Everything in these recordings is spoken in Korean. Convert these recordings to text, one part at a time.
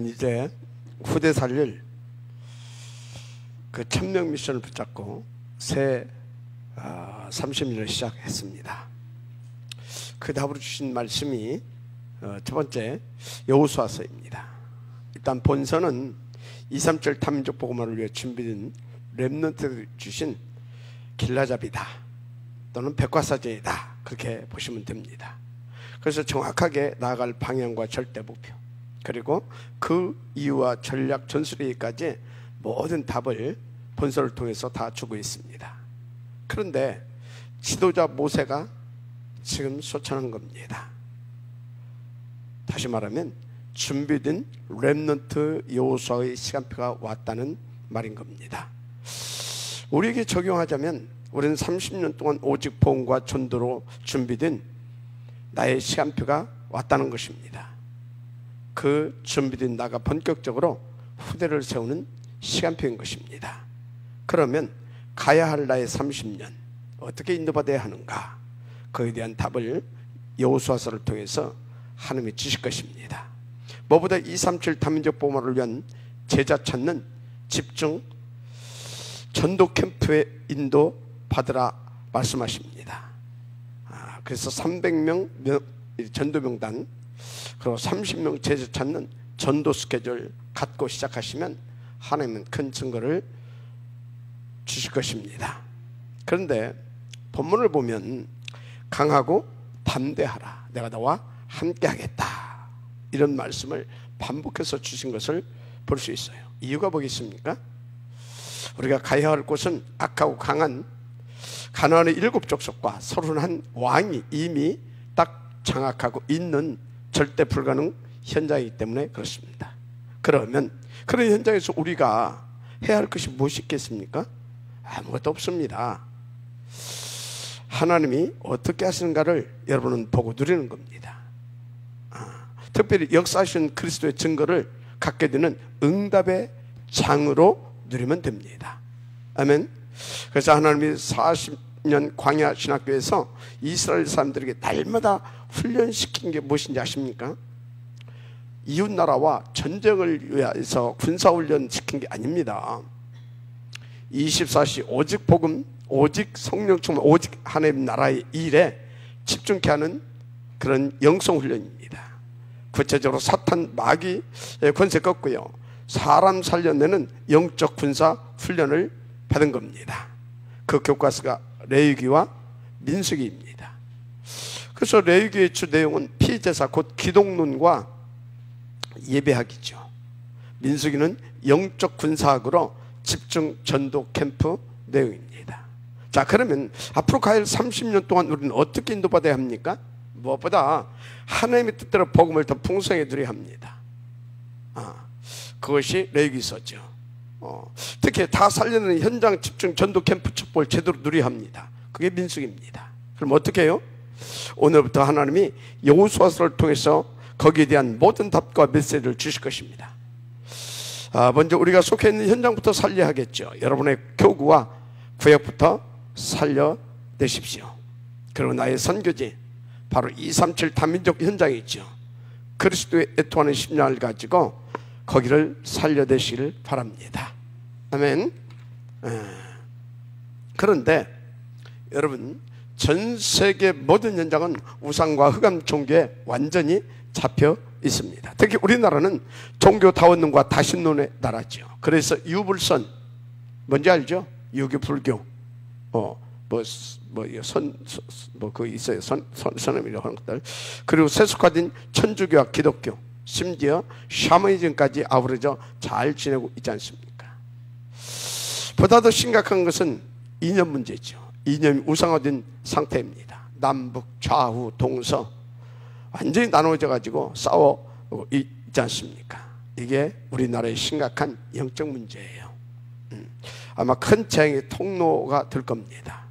이제 후대 살릴 그 1000명 미션을 붙잡고 새 30년을 시작했습니다. 그 답으로 주신 말씀이 첫 번째 여호수아서입니다. 일단 본서는 237 탐민족 복음화를 위해 준비된 렘넌트 주신 길라잡이다 또는 백과사전이다, 그렇게 보시면 됩니다. 그래서 정확하게 나아갈 방향과 절대 목표, 그리고 그 이유와 전략 전술회의까지 모든 답을 본서를 통해서 다 주고 있습니다. 그런데 지도자 모세가 지금 소천한 겁니다. 다시 말하면 준비된 렘넌트 여호수아의 시간표가 왔다는 말인 겁니다. 우리에게 적용하자면 우리는 30년 동안 오직 복음과 전도로 준비된 나의 시간표가 왔다는 것입니다. 그 준비된 나가 본격적으로 후대를 세우는 시간표인 것입니다. 그러면 가야 할 나의 30년 어떻게 인도받아야 하는가, 그에 대한 답을 여호수아서를 통해서 하나님이 주실 것입니다. 무엇보다 237 다민족 복음화를 위한 제자 찾는 집중 전도 캠프에 인도 받으라 말씀하십니다. 그래서 300명 전도 명단, 그리고 30명 제자 찾는 전도 스케줄 갖고 시작하시면 하나님은 큰 증거를 주실 것입니다. 그런데 본문을 보면 강하고 담대하라, 내가 너와 함께 하겠다, 이런 말씀을 반복해서 주신 것을 볼 수 있어요. 이유가 뭐겠습니까? 우리가 가야 할 곳은 악하고 강한 가나안의 7족속과 31 왕이 이미 딱 장악하고 있는 절대 불가능 현장이기 때문에 그렇습니다. 그러면 그런 현장에서 우리가 해야 할 것이 무엇이 있겠습니까? 아무것도 없습니다. 하나님이 어떻게 하시는가를 여러분은 보고 누리는 겁니다. 특별히 역사하신 그리스도의 증거를 갖게 되는 응답의 장으로 누리면 됩니다. 아멘. 그래서 하나님이 40년 광야 신학교에서 이스라엘 사람들에게 날마다 훈련시킨 게 무엇인지 아십니까? 이웃나라와 전쟁을 위해서 군사훈련 시킨 게 아닙니다. 24시 오직 복음, 오직 성령 충만, 오직 하나님 나라의 일에 집중케 하는 그런 영성훈련입니다. 구체적으로 사탄 마귀의 권세 꺾고요, 사람 살려내는 영적 군사 훈련을 받은 겁니다. 그 교과서가 레위기와 민수기입니다. 그래서 레위기의 주 내용은 피제사 곧 기독론과 예배하기죠. 민수기는 영적 군사학으로 집중 전도 캠프 내용입니다. 자, 그러면 앞으로 가야 할 30년 동안 우리는 어떻게 인도받아야 합니까? 무엇보다 하나님의 뜻대로 복음을 더 풍성히 누려야 합니다. 그것이 레위기서죠. 특히 다 살려내는 현장 집중 전도 캠프 첩보를 제대로 누려야 합니다. 그게 민수기입니다. 그럼 어떻게 해요? 오늘부터 하나님이 여호수아서를 통해서 거기에 대한 모든 답과 메시지를 주실 것입니다. 먼저 우리가 속해 있는 현장부터 살려야 하겠죠. 여러분의 교구와 구역부터 살려내십시오. 그리고 나의 선교지, 바로 237 다민족 현장이 있죠. 그리스도의 애통하는 심령을 가지고 거기를 살려내시길 바랍니다. 아멘. 그런데 여러분, 전 세계 모든 현장은 우상과 흑암 종교에 완전히 잡혀 있습니다. 특히 우리나라는 종교 다원론과 다신론의 나라죠. 그래서 유불선, 뭔지 알죠? 유교, 불교, 그 있어요. 선음이라고 하는 것들. 그리고 세속화된 천주교와 기독교, 심지어 샤머니즘까지 아우러져 잘 지내고 있지 않습니까? 보다 더 심각한 것은 이념 문제죠. 이념이 우상화된 상태입니다. 남북, 좌우, 동서 완전히 나눠져 가지고 싸워 있지 않습니까? 이게 우리나라의 심각한 영적 문제예요. 아마 큰 재앙의 통로가 될 겁니다.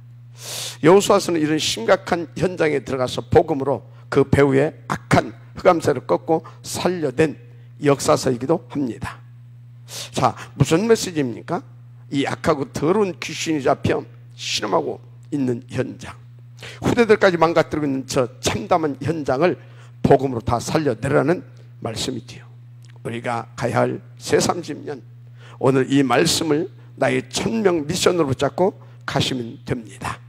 여호수아서는 이런 심각한 현장에 들어가서 복음으로 그 배후의 악한 흑암세를 꺾고 살려낸 역사서이기도 합니다. 자, 무슨 메시지입니까? 이 악하고 더러운 귀신이 잡혀 실험하고 있는 현장, 후대들까지 망가뜨리고 있는 저 참담한 현장을 복음으로 다 살려내라는 말씀이지요. 우리가 가야 할 새 30년, 오늘 이 말씀을 나의 1000명 미션으로 붙잡고 가시면 됩니다.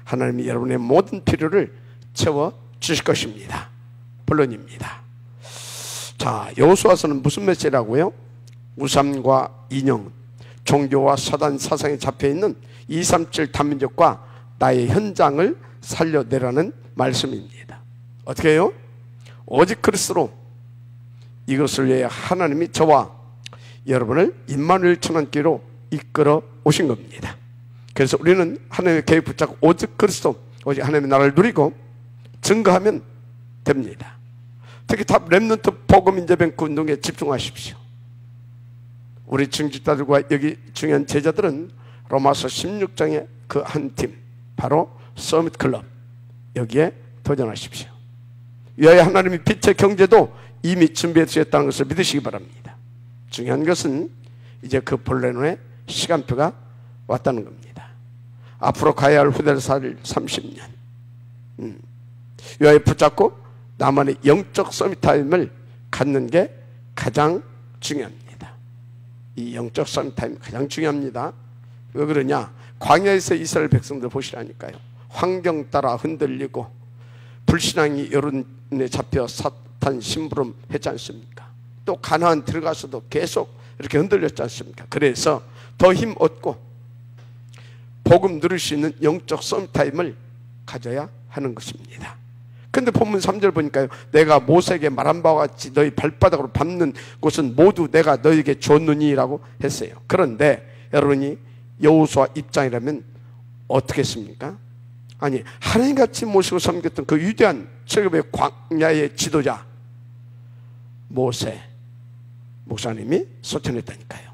하나님이 여러분의 모든 필요를 채워 주실 것입니다. 본론입니다. 자, 여호수아서는 무슨 메시지라고요? 우상과 인형, 종교와 사단 사상에 잡혀있는 237 단민족과 나의 현장을 살려내라는 말씀입니다. 어떻게 해요? 오직 그리스도로, 이것을 위해 하나님이 저와 여러분을 임마누엘 천안교회로 이끌어 오신 겁니다. 그래서 우리는 하나님의 계획 붙잡고 오직 그리스도, 오직 하나님의 나라를 누리고 증거하면 됩니다. 특히 탑 렘넌트 복음 인재뱅크 운동에 집중하십시오. 우리 증직자들과 여기 중요한 제자들은 로마서 16장의 그 한 팀, 바로 서밋 클럽, 여기에 도전하십시오. 위하여 하나님이 빛의 경제도 이미 준비해 주셨다는 것을 믿으시기 바랍니다. 중요한 것은 이제 그 본래의 시간표가 왔다는 겁니다. 앞으로 가야 할 후대를 살 30년, 위하여 붙잡고 나만의 영적 서밋 타임을 갖는 게 가장 중요합니다. 이 영적 서밋 타임이 가장 중요합니다. 왜 그러냐? 광야에서 이스라엘 백성들 보시라니까요. 환경 따라 흔들리고 불신앙이 여론에 잡혀 사탄 심부름 했지 않습니까? 또 가나안 들어가서도 계속 이렇게 흔들렸지 않습니까? 그래서 더 힘 얻고 복음 누릴 수 있는 영적 썸타임을 가져야 하는 것입니다. 근데 본문 3절 보니까요, 내가 모세에게 말한 바와 같이 너희 발바닥으로 밟는 곳은 모두 내가 너희에게 줬느니라고 했어요. 그런데 여러분이 여호수아 입장이라면 어떻게 했습니까? 아니, 하나님같이 모시고 섬겼던 그 위대한 출애굽의 광야의 지도자 모세 목사님이 쏟아냈다니까요.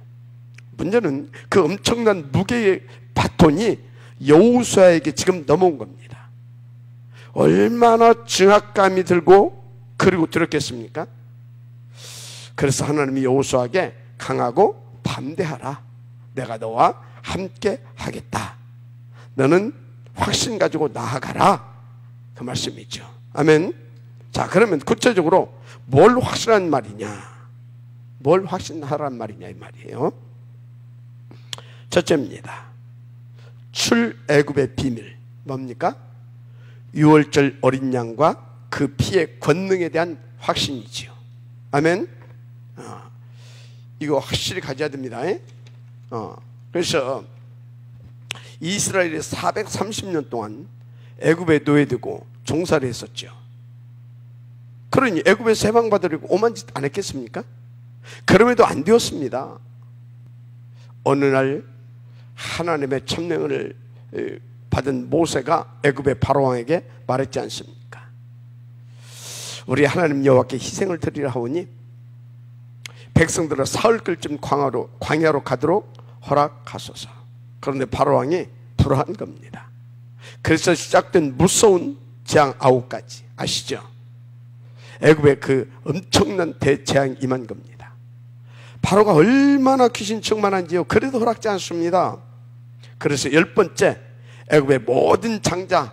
문제는 그 엄청난 무게의 바톤이 여호수아에게 지금 넘어온 겁니다. 얼마나 증압감이 들고 그리고 두렵겠습니까? 그래서 하나님이 여호수아에게 강하고 담대하라, 내가 너와 함께 하겠다, 너는 확신 가지고 나아가라, 그 말씀이죠. 아멘. 자, 그러면 구체적으로 뭘 확신한 말이냐, 뭘 확신하란 말이냐 이 말이에요. 첫째입니다. 출애굽의 비밀, 뭡니까? 유월절 어린 양과 그 피의 권능에 대한 확신이지요. 아멘. 이거 확실히 가져야 됩니다. 그래서 이스라엘이 430년 동안 애굽에 노예되고 종살이 했었죠. 그러니 애굽에서 해방받으려고 오만 짓 안 했겠습니까? 그럼에도 안 되었습니다. 어느 날 하나님의 천명을 받은 모세가 애굽의 바로왕에게 말했지 않습니까? 우리 하나님 여호와께 희생을 드리라 하오니 백성들을 사흘쯤 광야로 가도록 허락하소서. 그런데 바로왕이 불허한 겁니다. 그래서 시작된 무서운 재앙 9가지 아시죠? 애굽에 그 엄청난 대재앙이 임한 겁니다. 바로가 얼마나 귀신 충만한지요. 그래도 허락지 않습니다. 그래서 10번째 애굽의 모든 장자,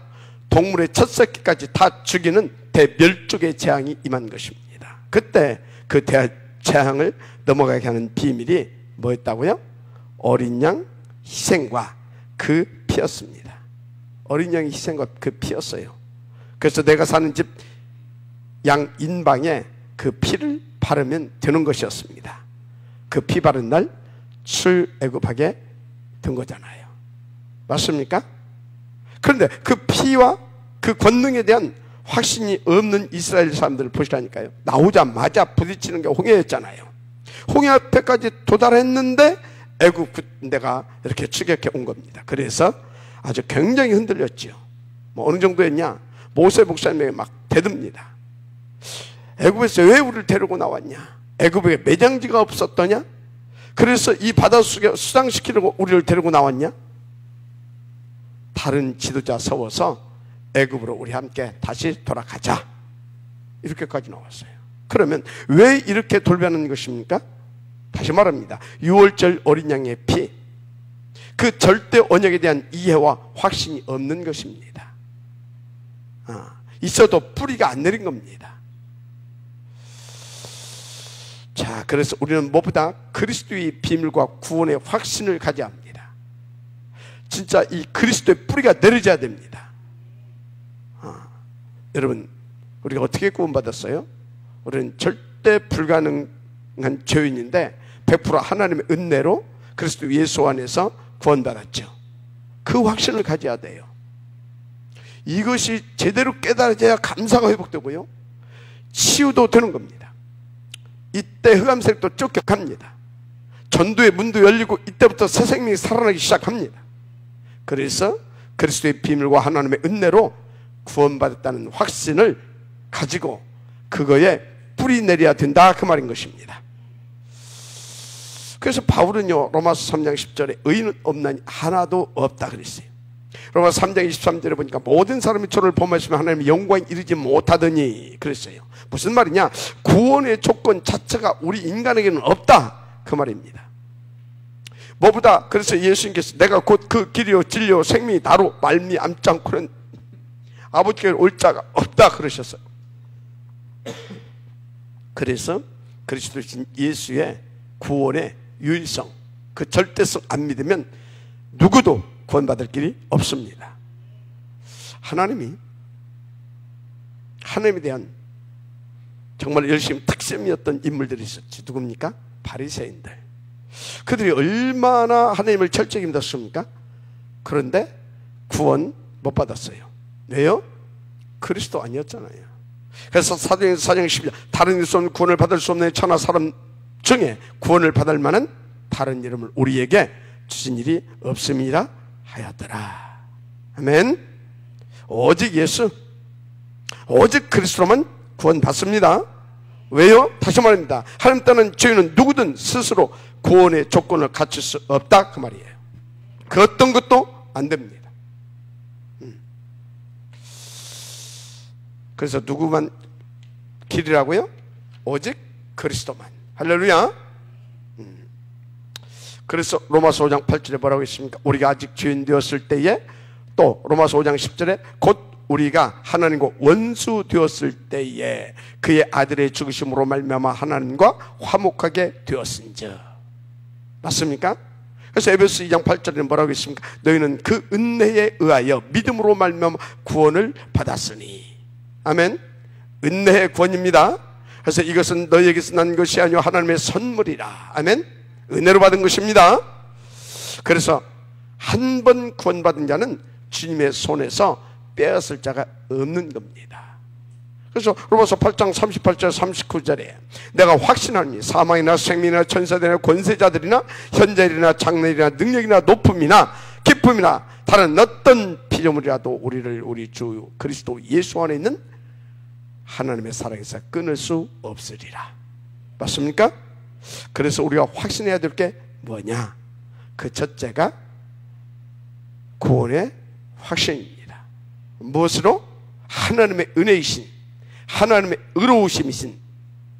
동물의 첫 새끼까지 다 죽이는 대멸족의 재앙이 임한 것입니다. 그때 그 재앙을 넘어가게 하는 비밀이 뭐였다고요? 어린 양 희생과 그 피였습니다. 어린 양의 희생과 그 피였어요. 그래서 내가 사는 집 양 인방에 그 피를 바르면 되는 것이었습니다. 그 피 바른 날 출애굽하게 된 거잖아요. 맞습니까? 그런데 그 피와 그 권능에 대한 확신이 없는 이스라엘 사람들을 보시라니까요. 나오자마자 부딪히는 게 홍해였잖아요. 홍해 앞에까지 도달했는데 애굽 군대가 이렇게 추격해 온 겁니다. 그래서 아주 굉장히 흔들렸죠. 뭐 어느 정도였냐? 모세 목사님에게 막 대듭니다. 애굽에서 왜 우리를 데리고 나왔냐? 애굽에 매장지가 없었더냐? 그래서 이 바다 속에 수상시키려고 우리를 데리고 나왔냐? 다른 지도자 세워서 애굽으로 우리 함께 다시 돌아가자, 이렇게까지 나왔어요. 그러면 왜 이렇게 돌변하는 것입니까? 다시 말합니다. 유월절 어린 양의 피, 그 절대 언약에 대한 이해와 확신이 없는 것입니다. 있어도 뿌리가 안 내린 겁니다. 자, 그래서 우리는 무엇보다 그리스도의 비밀과 구원의 확신을 가져야 합니다. 진짜 이 그리스도의 뿌리가 내려져야 됩니다. 여러분, 우리가 어떻게 구원받았어요? 우리는 절대 불가능한 죄인인데 100% 하나님의 은혜로 그리스도 예수 안에서 구원받았죠. 그 확신을 가져야 돼요. 이것이 제대로 깨달아져야 감사가 회복되고요, 치유도 되는 겁니다. 이때 흑암 세력도 쫓겨갑니다. 전도의 문도 열리고 이때부터 새 생명이 살아나기 시작합니다. 그래서 그리스도의 비밀과 하나님의 은혜로 구원받았다는 확신을 가지고 그거에 뿌리 내려야 된다, 그 말인 것입니다. 그래서 바울은요, 로마서 3장 10절에 의인은 없나니 하나도 없다 그랬어요. 로마서 3장 23절에 보니까 모든 사람이 저를 범하시면 하나님의 영광에 이르지 못하더니 그랬어요. 무슨 말이냐? 구원의 조건 자체가 우리 인간에게는 없다, 그 말입니다. 뭐보다 그래서 예수님께서 내가 곧 그 길이요 진리요 생명이 나로 말미암지 않고는 아버지께 올 자가 없다 그러셨어요. 그래서 그리스도신 예수의 구원의 유일성, 그 절대성 안 믿으면 누구도 구원받을 길이 없습니다. 하나님에 대한 정말 열심히 특심이었던 인물들이 있었지. 누굽니까? 바리새인들. 그들이 얼마나 하나님을 철저히 믿었습니까? 그런데 구원 못 받았어요. 왜요? 그리스도 아니었잖아요. 그래서 사도행전 4장 12절 다른 이로서는 구원을 받을 수 없는 천하 사람 중에 구원을 받을 만한 다른 이름을 우리에게 주신 일이 없음이라 하였더라. 아멘. 오직 예수, 오직 그리스도로만 구원받습니다. 왜요? 다시 말합니다. 하나님 따르는 죄인은 누구든 스스로 구원의 조건을 갖출 수 없다, 그 말이에요. 그 어떤 것도 안 됩니다. 그래서 누구만 길이라고요? 오직 그리스도만. 할렐루야. 그래서 로마서 5장 8절에 뭐라고 했습니까? 우리가 아직 죄인 되었을 때에, 또 로마서 5장 10절에 곧 우리가 하나님과 원수 되었을 때에 그의 아들의 죽으심으로 말미암아 하나님과 화목하게 되었은즉. 맞습니까? 그래서 에베소 2장 8절에는 뭐라고 했습니까? 너희는 그 은혜에 의하여 믿음으로 말미암아 구원을 받았으니. 아멘. 은혜의 구원입니다. 그래서 이것은 너희에게서 난 것이 아니요 하나님의 선물이라. 아멘. 은혜로 받은 것입니다. 그래서 한 번 구원받은 자는 주님의 손에서 빼앗을 자가 없는 겁니다. 그래서 로마서 8장 38절 39절에 내가 확신하니 사망이나 생명이나 천사들이나 권세자들이나 현재일이나 장래일이나 능력이나 높음이나 기쁨이나 다른 어떤 피조물이라도 우리를 우리 주 그리스도 예수 안에 있는 하나님의 사랑에서 끊을 수 없으리라. 맞습니까? 그래서 우리가 확신해야 될 게 뭐냐? 그 첫째가 구원의 확신입니다. 무엇으로? 하나님의 은혜이신, 하나님의 의로우심이신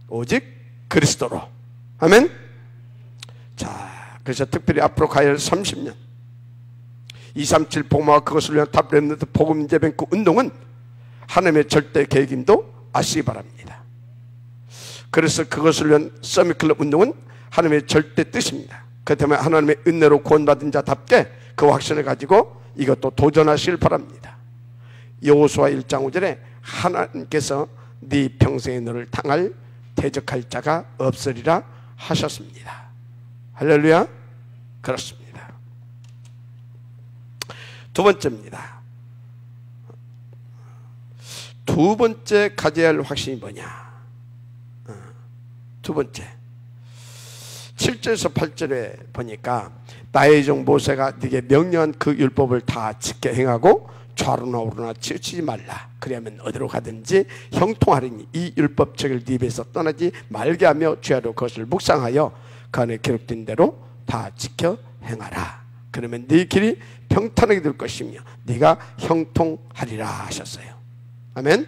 오직 그리스도로. 아멘. 자, 그래서 특별히 앞으로 가야 할 30년 237 복음화 그것을 위한 탑랩런트 복음 재뱅크 운동은 하나님의 절대 계획임도 아시기 바랍니다. 그래서 그것을 위한 서밋클럽 운동은 하나님의 절대 뜻입니다. 그 때문에 하나님의 은혜로 구원받은 자답게 그 확신을 가지고 이것도 도전하시길 바랍니다. 여호수아 1장 5절에 하나님께서 네 평생에 너를 당할 대적할 자가 없으리라 하셨습니다. 할렐루야. 그렇습니다. 두 번째입니다. 두 번째 가져야 할 확신이 뭐냐? 두 번째 7절에서 8절에 보니까 나의 종 모세가 네게 명령한 그 율법을 다 지켜 행하고 좌로나 우로나 치우치지 말라. 그리하면 어디로 가든지 형통하리니 이 율법책을 네 입에서 떠나지 말게 하며 주야로 그것을 묵상하여 그 안에 기록된 대로 다 지켜 행하라. 그러면 네 길이 평탄하게 될 것이며 네가 형통하리라 하셨어요. 아멘.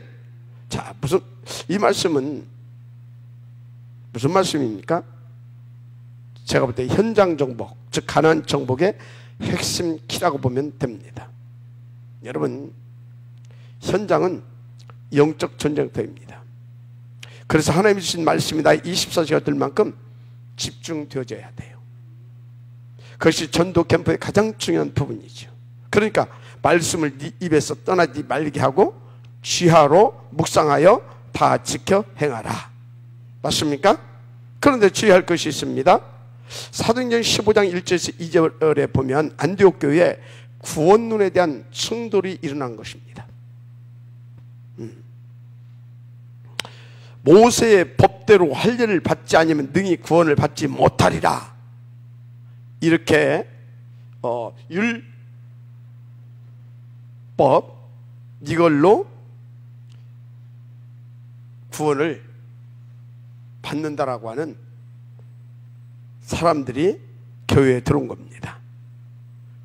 자, 이 말씀은 무슨 말씀입니까? 제가 볼 때 현장 정복, 즉 가나안 정복의 핵심 키라고 보면 됩니다. 여러분, 현장은 영적 전쟁터입니다. 그래서 하나님이 주신 말씀이 나의 24시간 될 만큼 집중되어져야 돼요. 그것이 전도 캠프의 가장 중요한 부분이죠. 그러니까 말씀을 네 입에서 떠나지 말게 하고 지하로 묵상하여 다 지켜 행하라. 맞습니까? 그런데 주의할 것이 있습니다. 사도행전 15장 1절에서 2절에 보면 안디옥 교회에 구원론에 대한 충돌이 일어난 것입니다. 모세의 법대로 할례를 받지 않으면 능히 구원을 받지 못하리라. 이렇게 율법 이걸로 구원을 받는다라고 하는 사람들이 교회에 들어온 겁니다.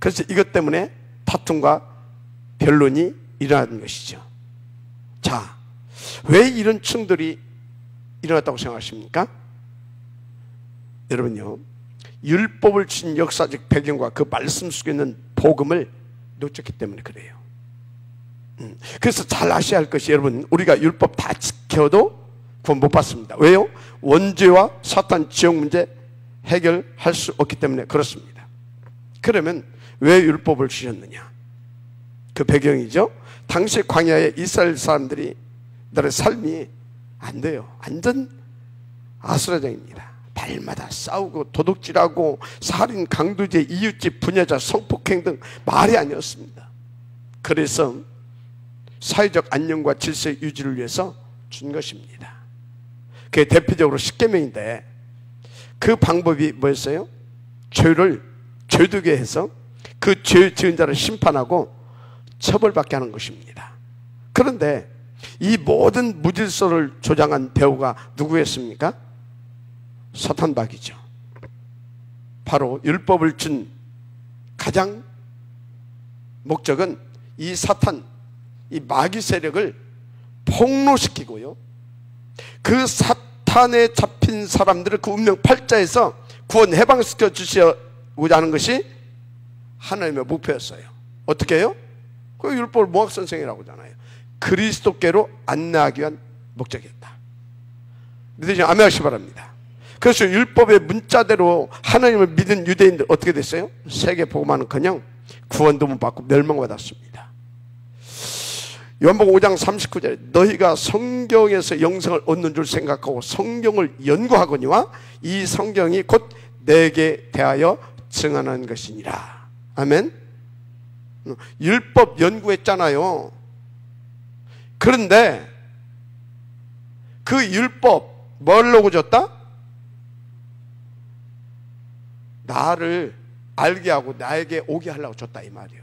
그래서 이것 때문에 다툼과 변론이 일어나는 것이죠. 자, 왜 이런 충돌이 일어났다고 생각하십니까? 여러분요, 율법을 준 역사적 배경과 그 말씀 속에 있는 복음을 놓쳤기 때문에 그래요. 그래서 잘 아셔야 할 것이, 여러분, 우리가 율법 다 지켜도 구원 못 받습니다. 왜요? 원죄와 사탄 지옥 문제 해결할 수 없기 때문에 그렇습니다. 그러면 왜 율법을 주셨느냐? 그 배경이죠. 당시 광야에 이스라엘 사람들의 삶이 안 돼요. 완전 아수라장입니다. 날마다 싸우고 도둑질하고 살인, 강도죄, 이웃집, 분여자, 성폭행 등 말이 아니었습니다. 그래서 사회적 안녕과 질서 유지를 위해서 준 것입니다. 그게 대표적으로 십계명인데 그 방법이 뭐였어요? 죄를 죄두게 해서 그 죄 지은 자를 심판하고 처벌받게 하는 것입니다. 그런데 이 모든 무질서를 조장한 배후가 누구였습니까? 사탄박이죠. 바로 율법을 준 가장 목적은 이 사탄, 이 마귀 세력을 폭로시키고요, 그 사탄에 잡힌 사람들을 그 운명 팔자에서 구원 해방시켜 주시고자 하는 것이 하나님의 목표였어요. 어떻게 해요? 그 율법을 모학선생이라고 하잖아요. 그리스도께로 안내하기 위한 목적이었다. 믿으시면 아멘 하시기 바랍니다. 그래서 율법의 문자대로 하나님을 믿은 유대인들 어떻게 됐어요? 세계 복음화는커녕 구원도 못 받고 멸망받았습니다. 요한복음 5장 39절에 너희가 성경에서 영생을 얻는 줄 생각하고 성경을 연구하거니와 이 성경이 곧 내게 대하여 증언한 것이니라. 아멘. 율법 연구했잖아요. 그런데 그 율법 뭘로 줬다? 나를 알게 하고 나에게 오게 하려고 줬다 이 말이에요.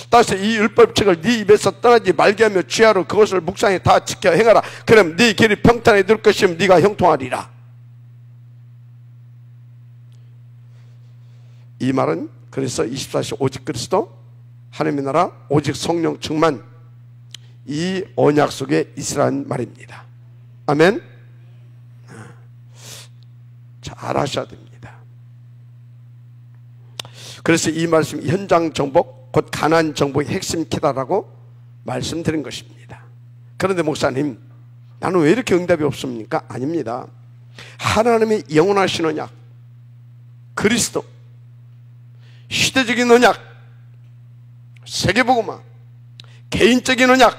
따라서 이 율법책을 네 입에서 떠나지 말게 하며 주야로 그것을 묵상에 다 지켜 행하라. 그럼 네 길이 평탄해질 것이면 네가 형통하리라. 이 말은 그래서 24시 오직 그리스도 하나님의 나라 오직 성령 충만, 이 언약 속에 있으라는 말입니다. 아멘. 잘 하셔야 됩니다. 그래서 이 말씀 현장 정복 곧 가나안 정복의 핵심 키다라고 말씀드린 것입니다. 그런데 목사님, 나는 왜 이렇게 응답이 없습니까? 아닙니다. 하나님의 영원하신 언약, 그리스도, 시대적인 언약, 세계복음화, 개인적인 언약,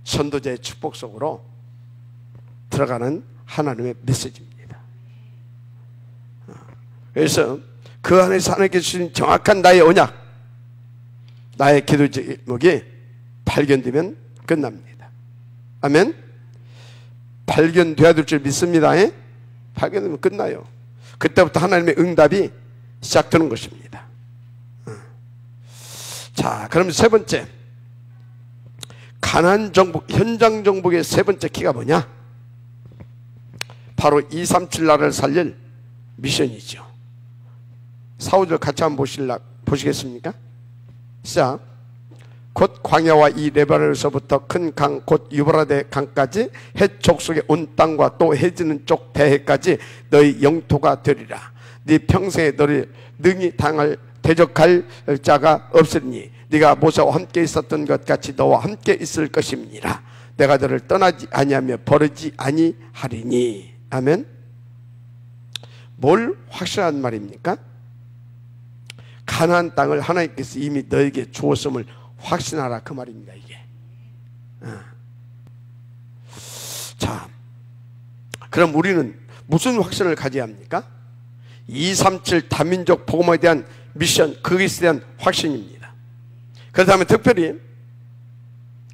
선도자의 축복 속으로 들어가는 하나님의 메시지입니다. 그래서 그 안에서 하나님께 주신 정확한 나의 언약, 나의 기도 제목이 발견되면 끝납니다. 아멘. 발견돼야 될 줄 믿습니다. 발견되면 끝나요. 그때부터 하나님의 응답이 시작되는 것입니다. 자, 그럼 세 번째, 가나안 정복, 현장 정복의 세 번째 키가 뭐냐? 바로 237 나라를 살릴 미션이죠. 4, 5절 같이 한번 보시겠습니까? 시작. 곧 광야와 이 레바논에서부터 큰 강 곧 유브라데 강까지 해 족속에 온 땅과 또 해지는 쪽 대해까지 너희 영토가 되리라. 네 평생에 너를 능히 대적할 자가 없으니 네가 모세와 함께 있었던 것 같이 너와 함께 있을 것입니다. 내가 너를 떠나지 아니하며 버리지 아니하리니. 아멘. 뭘 확실한 말입니까? 가나안 땅을 하나님께서 이미 너에게 주었음을 확신하라, 그 말입니다. 이게. 자, 그럼 우리는 무슨 확신을 가져야 합니까? 237 다민족 복음에 대한 미션, 그것에 대한 확신입니다. 그 다음에 특별히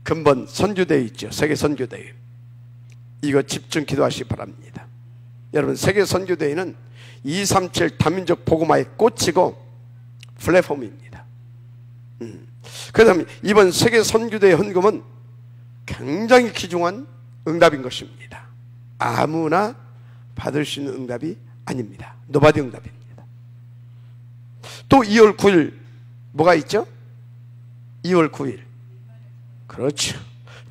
근본 선교대회 있죠. 세계 선교대회. 이거 집중 기도하시기 바랍니다. 여러분, 세계 선교대회는 237 다민족 복음화에 꽂히고 플랫폼입니다. 그 다음에 이번 세계 선교대회 헌금은 굉장히 귀중한 응답인 것입니다. 아무나 받을 수 있는 응답이 아닙니다. 노바디 응답입니다. 또 2월 9일 뭐가 있죠? 2월 9일 그렇죠.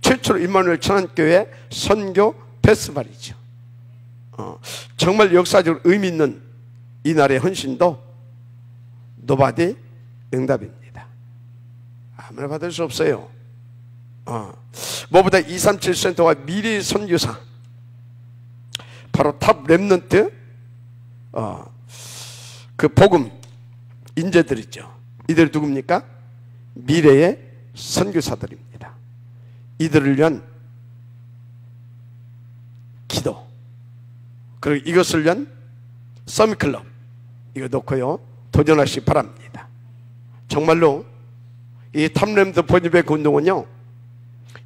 최초로 임마누엘 천안교회 선교 페스티벌이죠. 정말 역사적으로 의미 있는 이날의 헌신도 노바디 응답입니다. 아무나 받을 수 없어요. 무엇보다 237 센터와 미래의 선교사, 바로 탑 렘넌트 그 복음 인재들이죠. 이들이 누굽니까? 미래의 선교사들입니다. 이들을 위한 기도, 그리고 이것을 위한 서밋클럽, 이거 놓고요 도전하시기 바랍니다. 정말로 이 탑렘드 본입의 운동은요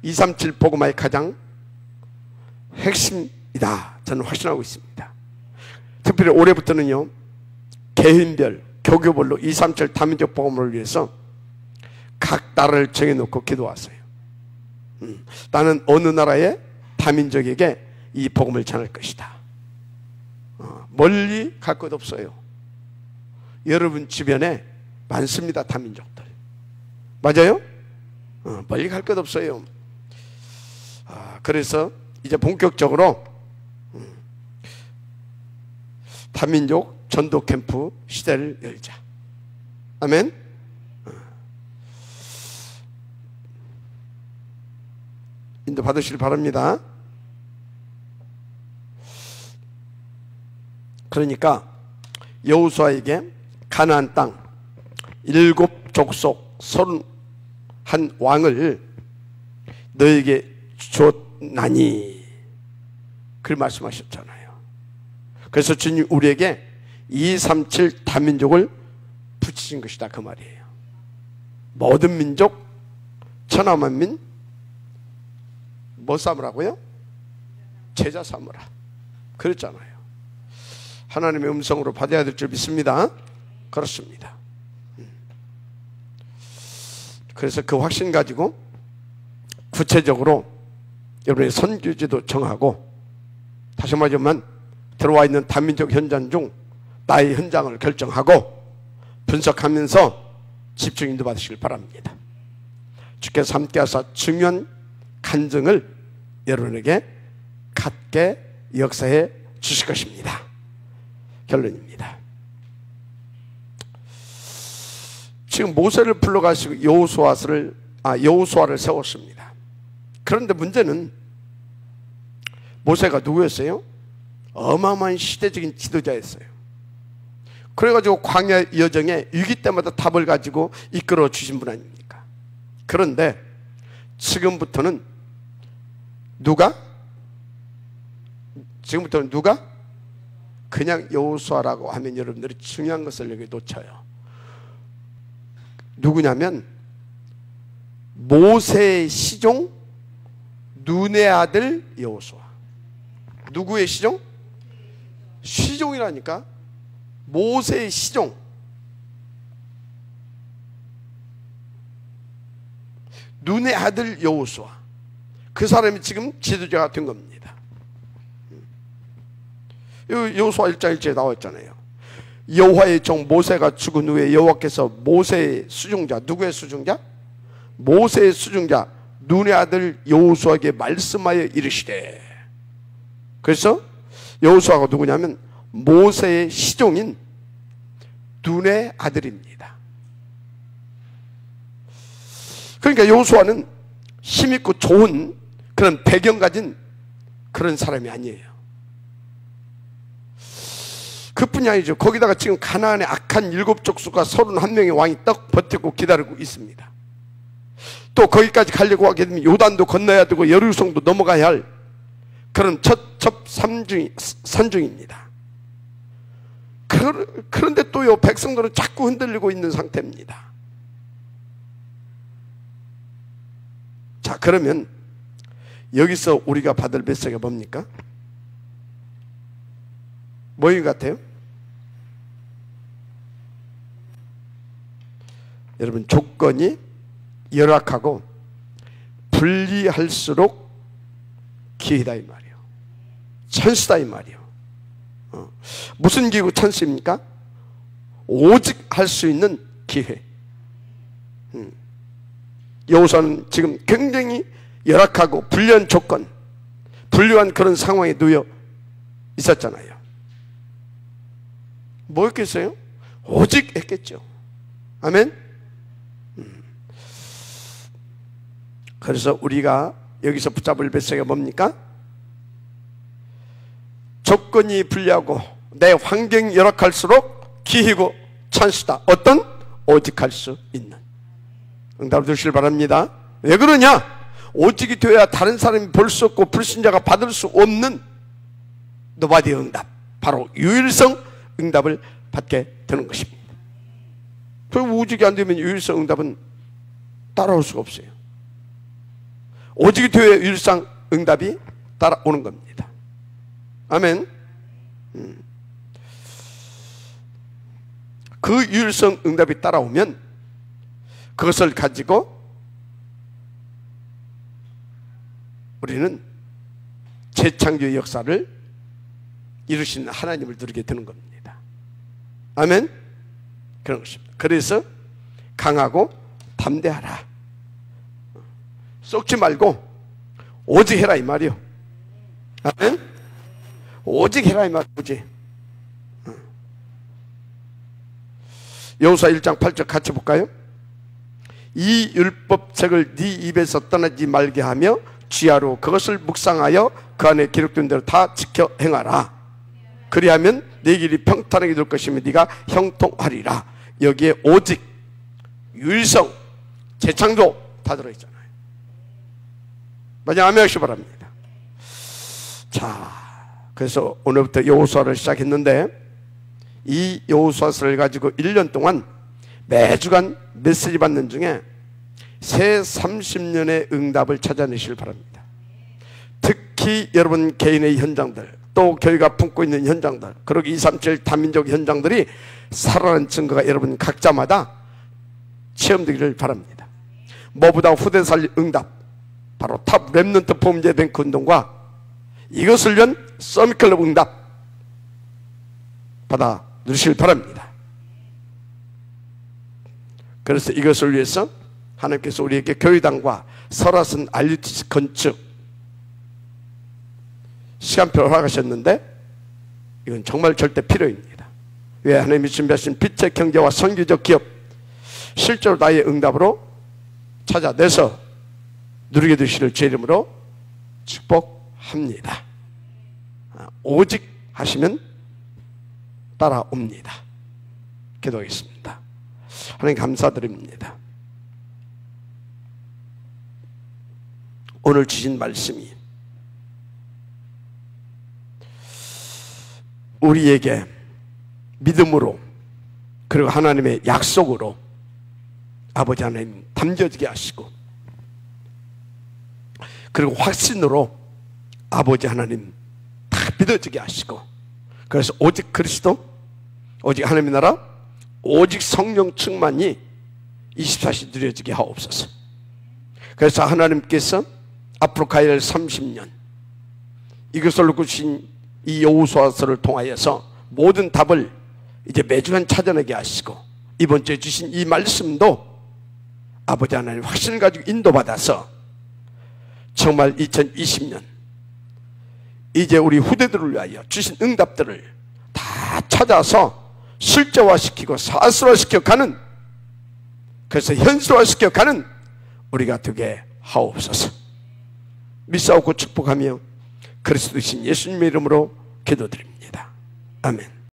237 복음화의 가장 핵심이다, 저는 확신하고 있습니다. 특별히 올해부터는요 개인별, 교교별로 237 다민족 복음을 위해서 각 나라를 정해놓고 기도하세요. 나는 어느 나라의 다민족에게 이 복음을 전할 것이다. 멀리 갈 것 없어요. 여러분 주변에 많습니다, 다민족들. 맞아요? 멀리 갈 것 없어요. 그래서 이제 본격적으로 다민족 전도 캠프 시대를 열자. 아멘. 인도 받으시길 바랍니다. 그러니까 여호수아에게 가나안 땅 7 족속 31 왕을 너에게 줬나니, 그걸 말씀하셨잖아요. 그래서 주님 우리에게 237 다민족을 붙이신 것이다, 그 말이에요. 모든 민족 천하만민 뭐 삼으라고요? 제자 삼으라 그랬잖아요. 하나님의 음성으로 받아야 될 줄 믿습니다. 그렇습니다. 그래서 그 확신 가지고 구체적으로 여러분의 선교지도 정하고, 다시 말하면 들어와 있는 다민족 현장 중 나의 현장을 결정하고 분석하면서 집중 인도 받으시길 바랍니다. 주께서 함께 하사 중요한 간증을 여러분에게 갖게 역사해 주실 것입니다. 결론입니다. 지금 모세를 불러가시고 여호수아를 세웠습니다. 그런데 문제는 모세가 누구였어요? 어마어마한 시대적인 지도자였어요. 그래가지고 광야 여정에 위기 때마다 답을 가지고 이끌어 주신 분 아닙니까? 그런데 지금부터는 누가? 그냥 여호수아라고 하면 여러분들이 중요한 것을 여기 놓쳐요. 누구냐면 모세의 시종 눈의 아들 여호수아. 누구의 시종? 시종이라니까. 모세의 시종. 눈의 아들 여호수아. 그 사람이 지금 지도자가 된 겁니다. 여호수아 1장 1절에 나와 있잖아요. 여호와의 종 모세가 죽은 후에 여호와께서 모세의 수종자, 누구의 수종자? 모세의 수종자 눈의 아들 여호수아에게 말씀하여 이르시되. 그래서 여호수아가 누구냐면 모세의 시종인 눈의 아들입니다. 그러니까 여호수아는 힘있고 좋은 그런 배경 가진 그런 사람이 아니에요. 그뿐이 아니죠. 거기다가 지금 가나안의 악한 7족속과 31명의 왕이 딱 버티고 기다리고 있습니다. 또 거기까지 가려고 하게 되면 요단도 건너야 되고 여리고성도 넘어가야 할 그런 첩첩 산중입니다. 그런데 또요, 백성들은 자꾸 흔들리고 있는 상태입니다. 자, 그러면 여기서 우리가 받을 메시지가 뭡니까? 뭐인 것 같아요? 여러분, 조건이 열악하고 불리할수록 기회다 이 말이에요. 찬스다 이 말이에요. 무슨 기회고 찬스입니까? 오직 할 수 있는 기회. 여호수아는 지금 굉장히 열악하고 불리한 조건, 불리한 그런 상황에 놓여 있었잖아요. 뭐였겠어요? 오직 했겠죠. 아멘. 그래서 우리가 여기서 붙잡을 메시지가 뭡니까? 조건이 불리하고 내 환경이 열악할수록 기회고 찬스다. 어떤? 오직 할 수 있는. 응답을 주시길 바랍니다. 왜 그러냐? 오직이 되어야 다른 사람이 볼 수 없고 불신자가 받을 수 없는 노바디의 응답, 바로 유일성 응답을 받게 되는 것입니다. 그 오직이 안 되면 유일성 응답은 따라올 수가 없어요. 오직이 되어야 유일성 응답이 따라오는 겁니다. 아멘. 그 유일성 응답이 따라오면 그것을 가지고 우리는 재창조의 역사를 이루시는 하나님을 누리게 되는 겁니다. 아멘. 그런 것입니다. 그래서 강하고 담대하라. 썩지 말고 오직 해라 이 말이요. 아멘. 오직 해라 이 말이지. 여호수아 1장 8절 같이 볼까요? 이 율법책을 네 입에서 떠나지 말게 하며 주야로 그것을 묵상하여 그 안에 기록된 대로 다 지켜 행하라. 그리하면 네 길이 평탄하게 될 것이며 네가 형통하리라. 여기에 오직, 유일성, 재창조 다 들어있잖아요. 맞아, 아멘 하시기 바랍니다. 자, 그래서 오늘부터 여호수아를 시작했는데 이 여호수아서를 가지고 1년 동안 매주간 메시지 받는 중에 새 30년의 응답을 찾아내시길 바랍니다. 특히 여러분 개인의 현장들, 또 교회가 품고 있는 현장들, 그리고 237 다민족 현장들이 살아난 증거가 여러분 각자마다 체험되기를 바랍니다. 뭐보다 후대 살릴 응답, 바로 탑 렘넌트 범죄 뱅크 운동과 이것을 위한 서밋클럽 응답 받아 누리시길 바랍니다. 그래서 이것을 위해서 하나님께서 우리에게 교회당과 설화선 RUTC 건축 시간표를 허락하셨는데 이건 정말 절대 필요입니다. 왜? 하나님이 준비하신 빛의 경제와 선교적 기업 실제로 나의 응답으로 찾아내서 누리게 되시를 제 이름으로 축복합니다. 오직 하시면 따라옵니다. 기도하겠습니다. 하나님 감사드립니다. 오늘 주신 말씀이 우리에게 믿음으로 그리고 하나님의 약속으로 아버지 하나님 담겨지게 하시고 그리고 확신으로 아버지 하나님 다 믿어지게 하시고 그래서 오직 그리스도, 오직 하나님의 나라, 오직 성령 충만이 24시 누려지게 하옵소서. 그래서 하나님께서 앞으로 가야 할 30년 이것을 놓고 주신 이 여호수아서를 통하여서 모든 답을 이제 매주간 찾아내게 하시고 이번 주에 주신 이 말씀도 아버지 하나님 확신을 가지고 인도받아서 정말 2020년 이제 우리 후대들을 위하여 주신 응답들을 다 찾아서 실제화시키고 사실화시켜 가는, 그래서 현실화시켜 가는 우리가 되게 하옵소서. 믿사오고 축복하며 그리스도이신 예수님의 이름으로 기도드립니다. 아멘.